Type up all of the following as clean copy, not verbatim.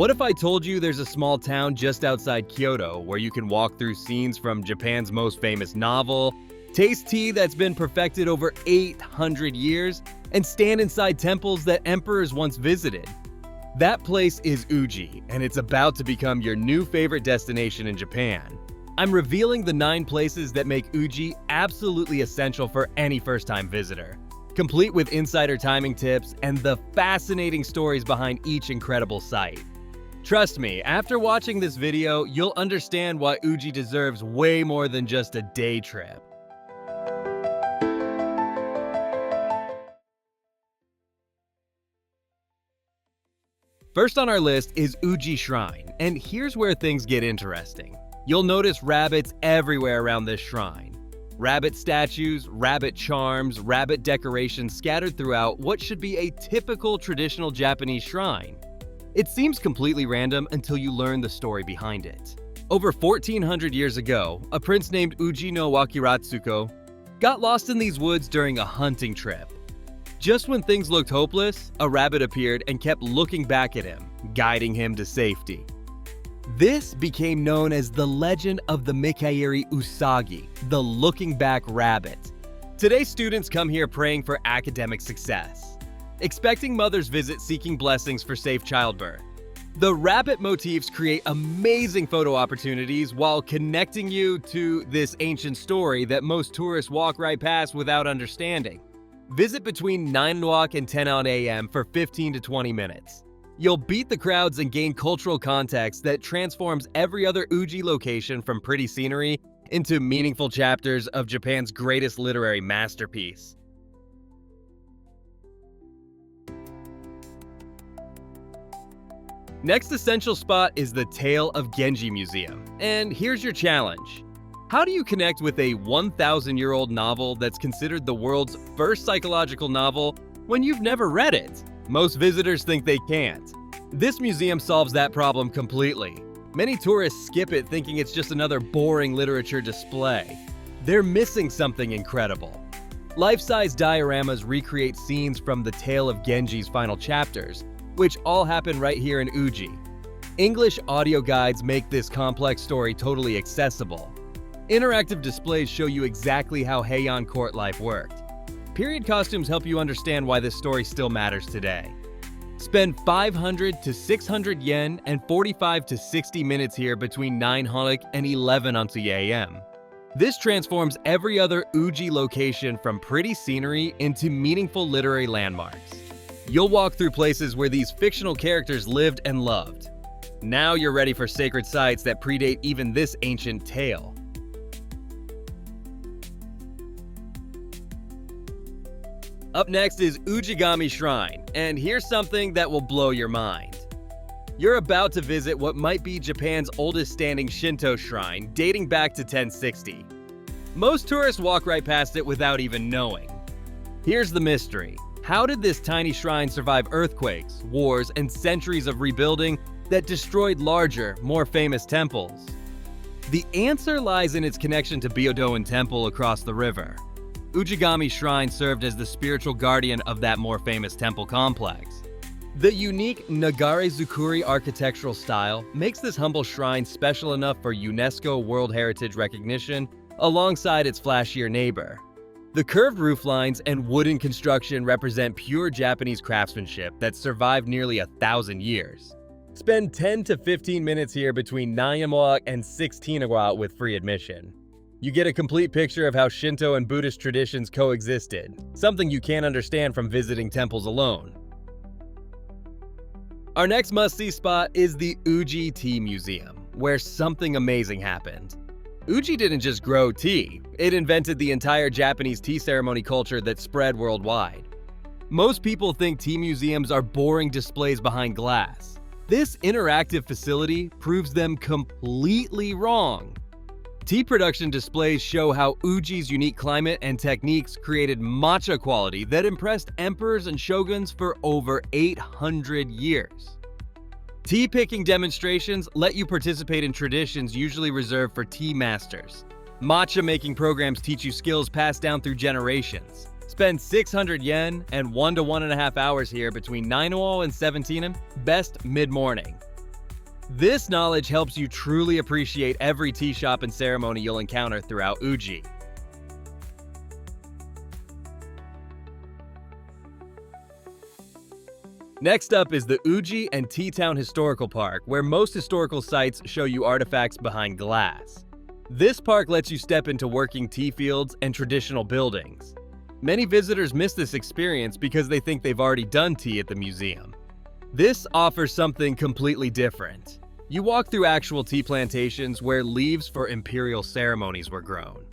What if I told you there's a small town just outside Kyoto where you can walk through scenes from Japan's most famous novel, taste tea that's been perfected over 800 years, and stand inside temples that emperors once visited? That place is Uji, and it's about to become your new favorite destination in Japan. I'm revealing the 9 places that make Uji absolutely essential for any first-time visitor, complete with insider timing tips and the fascinating stories behind each incredible site. Trust me, after watching this video, you'll understand why Uji deserves way more than just a day trip. First on our list is Uji Shrine, and here's where things get interesting. You'll notice rabbits everywhere around this shrine. Rabbit statues, rabbit charms, rabbit decorations scattered throughout what should be a typical traditional Japanese shrine. It seems completely random until you learn the story behind it. Over 1400 years ago, a prince named Uji no Wakiratsuko got lost in these woods during a hunting trip. Just when things looked hopeless, a rabbit appeared and kept looking back at him, guiding him to safety. This became known as the legend of the Mikaeri-Usagi, the looking back rabbit. Today, students come here praying for academic success, expecting mothers visit seeking blessings for safe childbirth. The rabbit motifs create amazing photo opportunities while connecting you to this ancient story that most tourists walk right past without understanding. Visit between 9 o'clock and 10 a.m. for 15 to 20 minutes. You'll beat the crowds and gain cultural context that transforms every other Uji location from pretty scenery into meaningful chapters of Japan's greatest literary masterpiece. Next essential spot is the Tale of Genji Museum, and here's your challenge. How do you connect with a 1,000-year-old novel that's considered the world's first psychological novel when you've never read it? Most visitors think they can't. This museum solves that problem completely. Many tourists skip it thinking it's just another boring literature display. They're missing something incredible. Life-size dioramas recreate scenes from the tale of Genji's final chapters, which all happen right here in Uji. English audio guides make this complex story totally accessible. Interactive displays show you exactly how Heian court life worked. Period costumes help you understand why this story still matters today. Spend 500 to 600 yen and 45 to 60 minutes here between 9 and 11 a.m. This transforms every other Uji location from pretty scenery into meaningful literary landmarks. You'll walk through places where these fictional characters lived and loved. Now you're ready for sacred sites that predate even this ancient tale. Up next is Ujigami Shrine, and here's something that will blow your mind. You're about to visit what might be Japan's oldest standing Shinto shrine, dating back to 1060. Most tourists walk right past it without even knowing. Here's the mystery. How did this tiny shrine survive earthquakes, wars, and centuries of rebuilding that destroyed larger, more famous temples? The answer lies in its connection to Byodo-in Temple across the river. Ujigami Shrine served as the spiritual guardian of that more famous temple complex. The unique Nagare-zukuri architectural style makes this humble shrine special enough for UNESCO World Heritage recognition alongside its flashier neighbor. The curved rooflines and wooden construction represent pure Japanese craftsmanship that survived nearly 1,000 years. Spend 10 to 15 minutes here between 9 o'clock and 16 o'clock with free admission. You get a complete picture of how Shinto and Buddhist traditions coexisted, something you can't understand from visiting temples alone. Our next must-see spot is the Uji Tea Museum, where something amazing happened. Uji didn't just grow tea, it invented the entire Japanese tea ceremony culture that spread worldwide. Most people think tea museums are boring displays behind glass. This interactive facility proves them completely wrong. Tea production displays show how Uji's unique climate and techniques created matcha quality that impressed emperors and shoguns for over 800 years. Tea picking demonstrations let you participate in traditions usually reserved for tea masters. Matcha making programs teach you skills passed down through generations. Spend 600 yen and 1 to 1.5 hours here between 9 and 17, best mid-morning. This knowledge helps you truly appreciate every tea shop and ceremony you'll encounter throughout Uji. Next up is the Uji and Tea Town Historical Park, where most historical sites show you artifacts behind glass. This park lets you step into working tea fields and traditional buildings. Many visitors miss this experience because they think they've already done tea at the museum. This offers something completely different. You walk through actual tea plantations where leaves for imperial ceremonies were grown.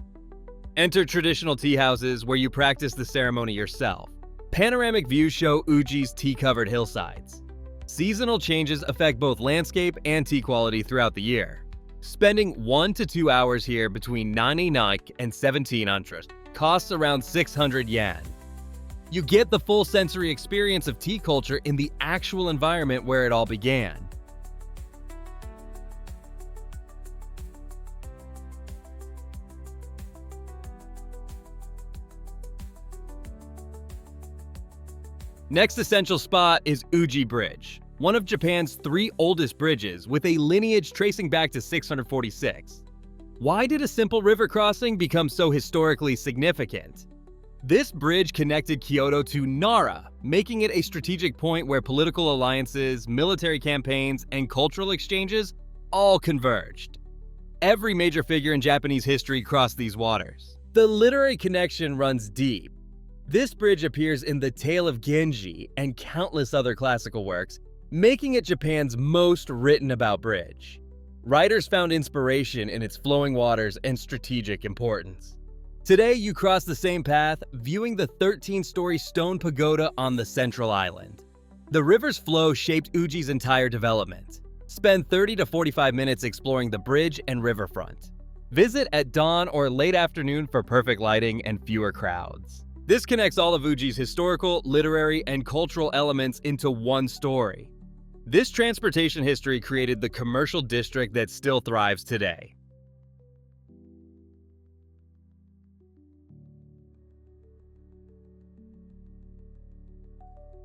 Enter traditional tea houses where you practice the ceremony yourself. Panoramic views show Uji's tea-covered hillsides. Seasonal changes affect both landscape and tea quality throughout the year. Spending 1 to 2 hours here between 9 and 1700 costs around 600 yen. You get the full sensory experience of tea culture in the actual environment where it all began. Next essential spot is Uji Bridge, one of Japan's 3 oldest bridges with a lineage tracing back to 646. Why did a simple river crossing become so historically significant? This bridge connected Kyoto to Nara, making it a strategic point where political alliances, military campaigns, and cultural exchanges all converged. Every major figure in Japanese history crossed these waters. The literary connection runs deep. This bridge appears in the Tale of Genji and countless other classical works, making it Japan's most written about bridge. Writers found inspiration in its flowing waters and strategic importance. Today, you cross the same path, viewing the 13-story stone pagoda on the central island. The river's flow shaped Uji's entire development. Spend 30 to 45 minutes exploring the bridge and riverfront. Visit at dawn or late afternoon for perfect lighting and fewer crowds. This connects all of Uji's historical, literary, and cultural elements into one story. This transportation history created the commercial district that still thrives today.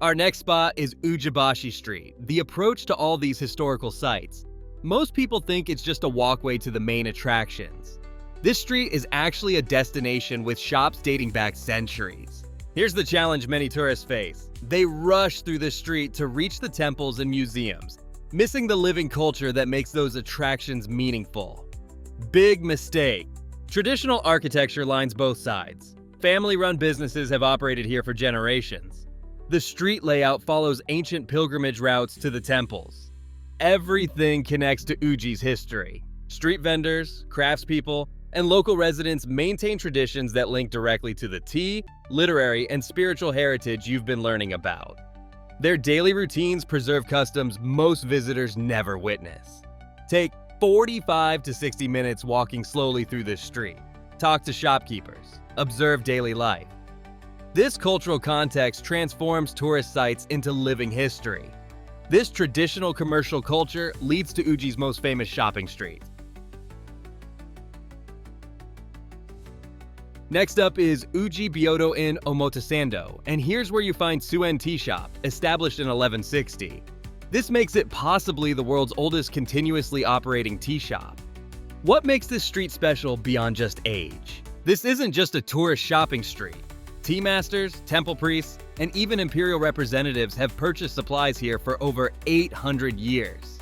Our next spot is Ujibashi Street, the approach to all these historical sites. Most people think it's just a walkway to the main attractions. This street is actually a destination with shops dating back centuries. Here's the challenge many tourists face. They rush through the street to reach the temples and museums, missing the living culture that makes those attractions meaningful. Big mistake. Traditional architecture lines both sides. Family-run businesses have operated here for generations. The street layout follows ancient pilgrimage routes to the temples. Everything connects to Uji's history. Street vendors, craftspeople, and local residents maintain traditions that link directly to the tea, literary, and spiritual heritage you've been learning about. Their daily routines preserve customs most visitors never witness. Take 45 to 60 minutes walking slowly through this street. Talk to shopkeepers. Observe daily life. This cultural context transforms tourist sites into living history. This traditional commercial culture leads to Uji's most famous shopping street. Next up is Uji Byodo-in Omotesando, and here's where you find Tsuen Tea Shop, established in 1160. This makes it possibly the world's oldest continuously operating tea shop. What makes this street special beyond just age? This isn't just a tourist shopping street. Tea masters, temple priests, and even imperial representatives have purchased supplies here for over 800 years.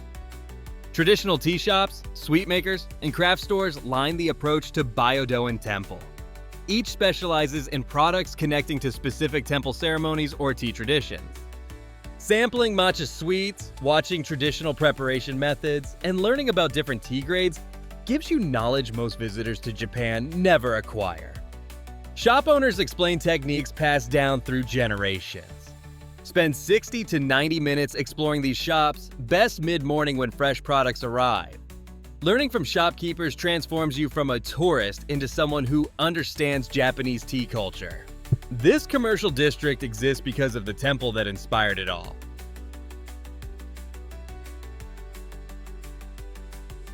Traditional tea shops, sweet makers, and craft stores line the approach to Byodo-in Temple. Each specializes in products connecting to specific temple ceremonies or tea traditions. Sampling matcha sweets, watching traditional preparation methods, and learning about different tea grades gives you knowledge most visitors to Japan never acquire. Shop owners explain techniques passed down through generations. Spend 60 to 90 minutes exploring these shops, best mid-morning when fresh products arrive. Learning from shopkeepers transforms you from a tourist into someone who understands Japanese tea culture. This commercial district exists because of the temple that inspired it all.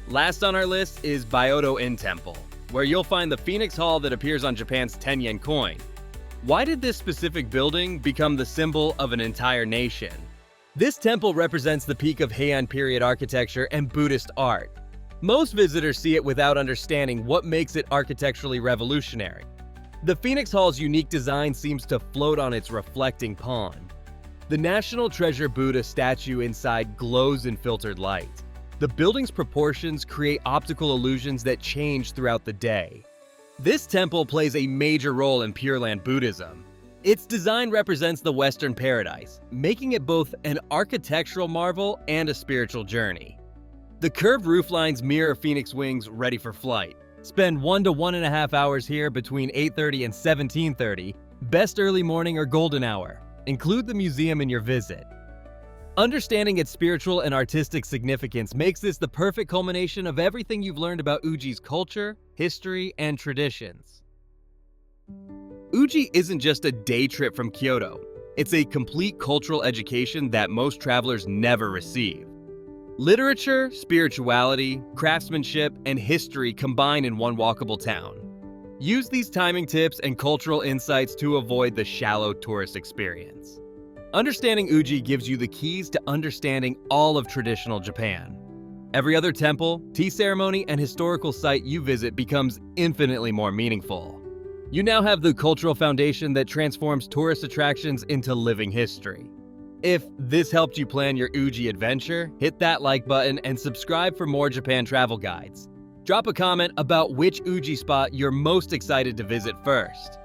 Last on our list is Byodo-in Temple, where you'll find the Phoenix Hall that appears on Japan's 10-yen coin. Why did this specific building become the symbol of an entire nation? This temple represents the peak of Heian period architecture and Buddhist art. Most visitors see it without understanding what makes it architecturally revolutionary. The Phoenix Hall's unique design seems to float on its reflecting pond. The National Treasure Buddha statue inside glows in filtered light. The building's proportions create optical illusions that change throughout the day. This temple plays a major role in Pure Land Buddhism. Its design represents the Western paradise, making it both an architectural marvel and a spiritual journey. The curved rooflines mirror phoenix wings ready for flight. Spend 1 to 1.5 hours here between 8:30 and 17:30, best early morning or golden hour. Include the museum in your visit. Understanding its spiritual and artistic significance makes this the perfect culmination of everything you've learned about Uji's culture, history, and traditions. Uji isn't just a day trip from Kyoto. It's a complete cultural education that most travelers never receive. Literature, spirituality, craftsmanship, and history combine in one walkable town. Use these timing tips and cultural insights to avoid the shallow tourist experience. Understanding Uji gives you the keys to understanding all of traditional Japan. Every other temple, tea ceremony, and historical site you visit becomes infinitely more meaningful. You now have the cultural foundation that transforms tourist attractions into living history. If this helped you plan your Uji adventure, hit that like button and subscribe for more Japan travel guides. Drop a comment about which Uji spot you're most excited to visit first.